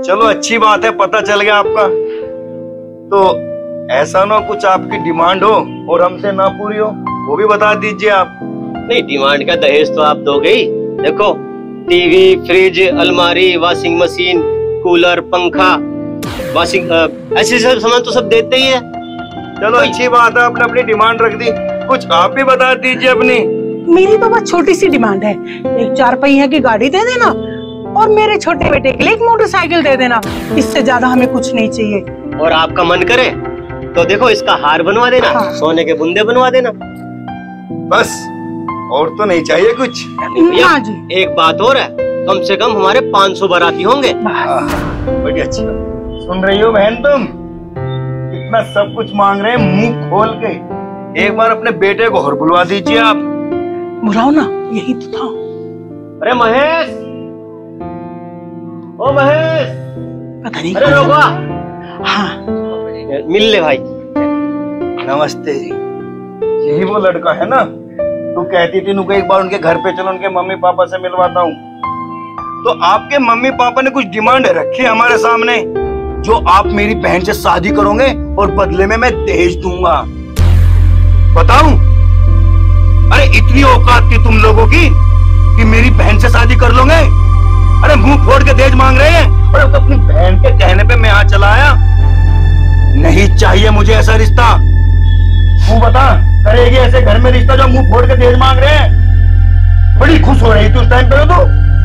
चलो अच्छी बात है, पता चल गया आपका। तो ऐसा ना कुछ आपकी डिमांड हो और हमसे ना पूरी हो, वो भी बता दीजिए आप। नहीं, डिमांड का दहेज तो आप दोगे ही। देखो, टीवी, फ्रिज, अलमारी, वॉशिंग मशीन, कूलर, पंखा, ऐसे सब सामान तो सब देते ही है। चलो अच्छी बात है, आपने अपनी डिमांड रख दी, कुछ आप भी बता दीजिए अपनी। मेरी तो बस छोटी सी डिमांड है, एक 4 पहिया की गाड़ी दे देना और मेरे छोटे बेटे के लिए एक मोटरसाइकिल दे देना, इससे ज्यादा हमें कुछ नहीं चाहिए। और आपका मन करे तो देखो इसका हार बनवा देना, हाँ। सोने के बुंदे बनवा देना, बस और तो नहीं चाहिए कुछ। हाँ जी। एक बात और है, कम से कम हमारे 500 बाराती होंगे। बड़ी अच्छी बात। सुन रही हो बहन तुम, इतना सब कुछ मांग रहे हैं मुंह खोल के, एक बार अपने बेटे को और बुलवा दीजिए आप। बुलाओ ना, यही तो था। अरे महेश, ओ महेश, पता नहीं। अरे रोका। हाँ मिल ले भाई। नमस्ते जी, यही वो लड़का है ना, तू कहती थी नुको एक बार उनके घर पे चलो, उनके मम्मी पापा से मिलवाता हूँ। तो आपके मम्मी पापा ने कुछ डिमांड रखी हमारे सामने, जो आप मेरी बहन से शादी करोगे और बदले में मैं दहेज दूंगा। बताऊं? अरे इतनी औकात थी तुम लोगों की कि मेरी बहन से शादी कर लोगे? अरे मुंह फोड़ के दहेज मांग रहे हैं, और तो अपनी बहन के कहने पे मैं यहाँ चला आया। नहीं चाहिए मुझे ऐसा रिश्ता। तू बता, करेगी ऐसे घर में रिश्ता जो मुंह फोड़ के दहेज मांग रहे हैं? बड़ी खुश हो रही थी उस टाइम पे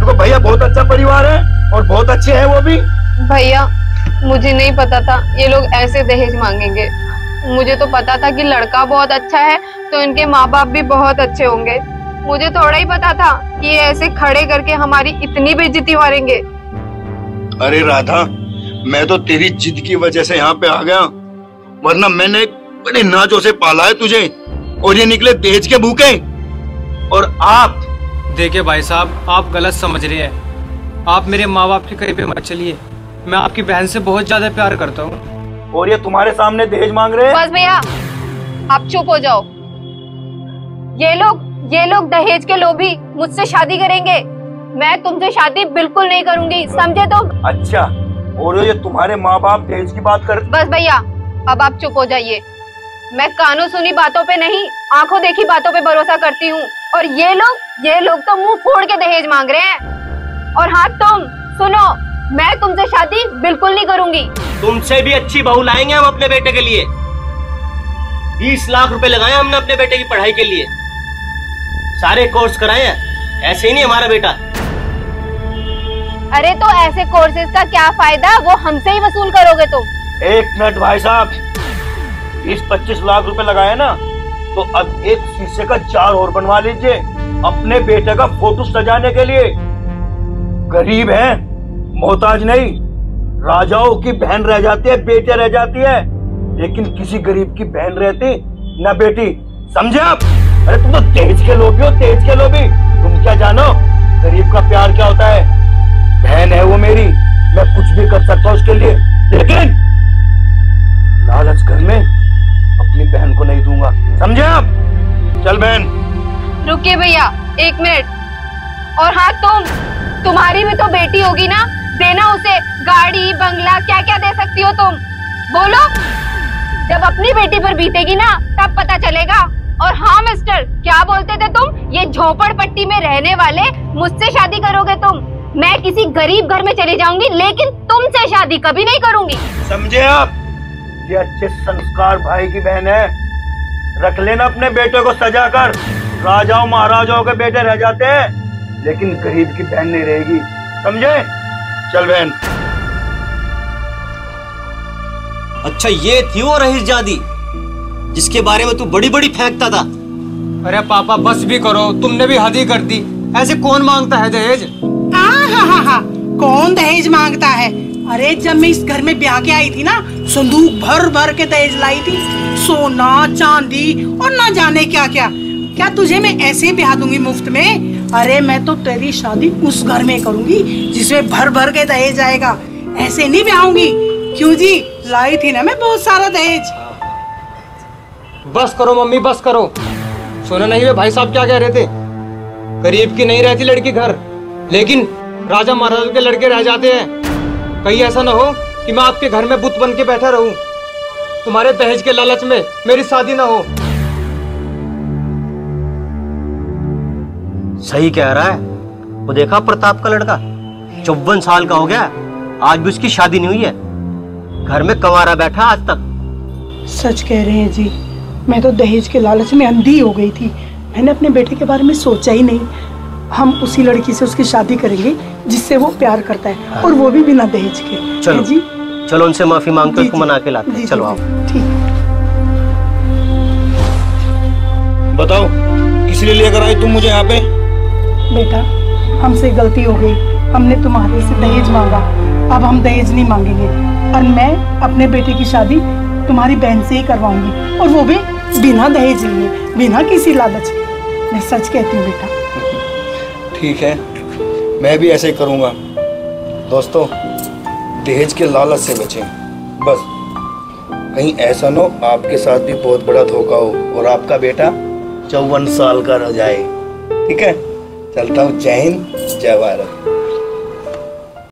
तो भैया बहुत अच्छा परिवार है और बहुत अच्छे हैं वो भी। भैया मुझे नहीं पता था ये लोग ऐसे दहेज मांगेंगे। मुझे तो पता था कि लड़का बहुत अच्छा है तो इनके माँ बाप भी बहुत अच्छे होंगे। मुझे थोड़ा ही पता था कि ये ऐसे खड़े करके हमारी इतनी बेइज्जती मारेंगे। अरे राधा, मैं तो तेरी जिद की वजह से यहाँ पे आ गया, वरना मैंने बड़े नाजों से पाला है तुझे, और ये निकले दहेज के भूखे। और आप देखिए भाई साहब, आप गलत समझ रहे हैं। आप मेरे माँ बाप के करीब मत चलिए, मैं आपकी बहन से बहुत ज्यादा प्यार करता हूँ। और ये तुम्हारे सामने दहेज मांग रहे हैं। बस भैया आप चुप हो जाओ। ये लोग दहेज के लोभी मुझसे शादी करेंगे। मैं तुमसे शादी बिल्कुल नहीं करूंगी, समझे तुम? अच्छा, और ये तुम्हारे माँ बाप दहेज की बात कर। बस भैया अब आप चुप हो जाइए। मैं कानों सुनी बातों पे नहीं, आंखों देखी बातों पे भरोसा करती हूँ। और ये लोग तो मुंह फोड़ के दहेज मांग रहे हैं। और हाँ तुम सुनो, मैं तुमसे शादी बिल्कुल नहीं करूंगी। तुमसे भी अच्छी बहू लाएंगे हम अपने बेटे के लिए। 20 लाख रुपए लगाए हमने अपने बेटे की पढ़ाई के लिए, सारे कोर्स कराए हैं। ऐसे ही नहीं हमारा बेटा। अरे तो ऐसे कोर्सेज का क्या फायदा, वो हमसे ही वसूल करोगे तुम। एक मिनट भाई साहब, 20-25 लाख रुपए लगाए ना, तो अब एक शीशे का जार और बनवा लीजिए अपने बेटे का फोटो सजाने के लिए। गरीब है, मोहताज नहीं। राजाओं की बहन रह जाती है, बेटे रह जाती है, लेकिन किसी गरीब की बहन रहती न बेटी, समझे आप? अरे तुम तो दहेज के लोभी हो, दहेज के लोभी। तुम क्या जानो गरीब का प्यार क्या होता है? बहन है वो मेरी, मैं कुछ भी कर सकता हूँ उसके लिए, लेकिन लालच करने अपनी बहन को नहीं दूंगा, समझे आप? चल बहन। रुकिए भैया 1 मिनट। और हाँ तुम्हारी भी तो बेटी होगी ना, देना उसे गाड़ी बंगला, क्या क्या दे सकती हो तुम, बोलो। जब अपनी बेटी पर बीतेगी ना तब पता चलेगा। और हाँ मिस्टर, क्या बोलते थे तुम? ये झोपड़पट्टी में रहने वाले मुझसे शादी करोगे तुम? मैं किसी गरीब घर में चली जाऊंगी, लेकिन तुमसे शादी कभी नहीं करूंगी, समझे आप? ये अच्छे संस्कार भाई की बहन है, रख लेना अपने बेटे को सजा कर। राजाओं महाराजाओं के बेटे रह जाते हैं, लेकिन गरीब की बहन नहीं रहेगी, समझे? चल बहन। अच्छा ये थी वो रईसजादी जिसके बारे में तू बड़ी बड़ी फेंकता था। अरे पापा बस भी करो, तुमने भी हद ही कर दी। ऐसे कौन मांगता है दहेज? हाँ, कौन दहेज मांगता है? अरे जब मैं इस घर में ब्याह के आई थी ना, संदूक भर भर के दहेज लाई थी, सोना चांदी और ना जाने क्या क्या। क्या तुझे मैं ऐसे ब्याह दूंगी मुफ्त में? अरे मैं तो तेरी शादी उस घर में करूंगी जिसमें भर भर के दहेज आएगा, ऐसे नहीं ब्याहूंगी। क्यों जी, लाई थी ना मैं बहुत सारा दहेज। बस करो मम्मी बस करो। सुना नहीं वे भाई साहब क्या कह रहे थे? गरीब की नहीं रहती लड़की घर, लेकिन राजा महाराजा के लड़के रह जाते हैं। कहीं ऐसा ना हो कि मैं आपके घर में बुत बन के बैठा रहूं, तुम्हारे दहेज के लालच में मेरी शादी ना हो। सही कह रहा है। वो देखा प्रताप का लड़का 54 साल का हो गया, आज भी उसकी शादी नहीं हुई है, घर में कंवारा बैठा आज तक। सच कह रहे हैं जी, मैं तो दहेज के लालच में अंधी हो गई थी। मैंने अपने बेटे के बारे में सोचा ही नहीं। हम उसी लड़की से उसकी शादी करेंगे जिससे वो प्यार करता है, और वो भी बिना दहेज के। चलो जी, चलो उनसे माफी मांगते उसको मना के लाते हैं। चलो आओ। ठीक। बताओ किस लिए लेकर आई तुम मुझे यहाँ पे? बेटा, हमसे गलती हो गई, हमने तुम्हारे से दहेज मांगा, अब हम दहेज नहीं मांगेंगे, और मैं अपने बेटे की शादी तुम्हारी बहन से ही करवाऊंगी, और वो भी बिना दहेज लिए, बिना किसी लालच के। मैं सच कहती हूँ बेटा। ठीक है, मैं भी ऐसे ही करूँगा। दोस्तों, दहेज के लालच से बचें, बस कहीं ऐसा ना हो आपके साथ भी बहुत बड़ा धोखा हो और आपका बेटा 54 साल का रह जाए। ठीक है, चलता हूँ। जय हिंद, जय भारत।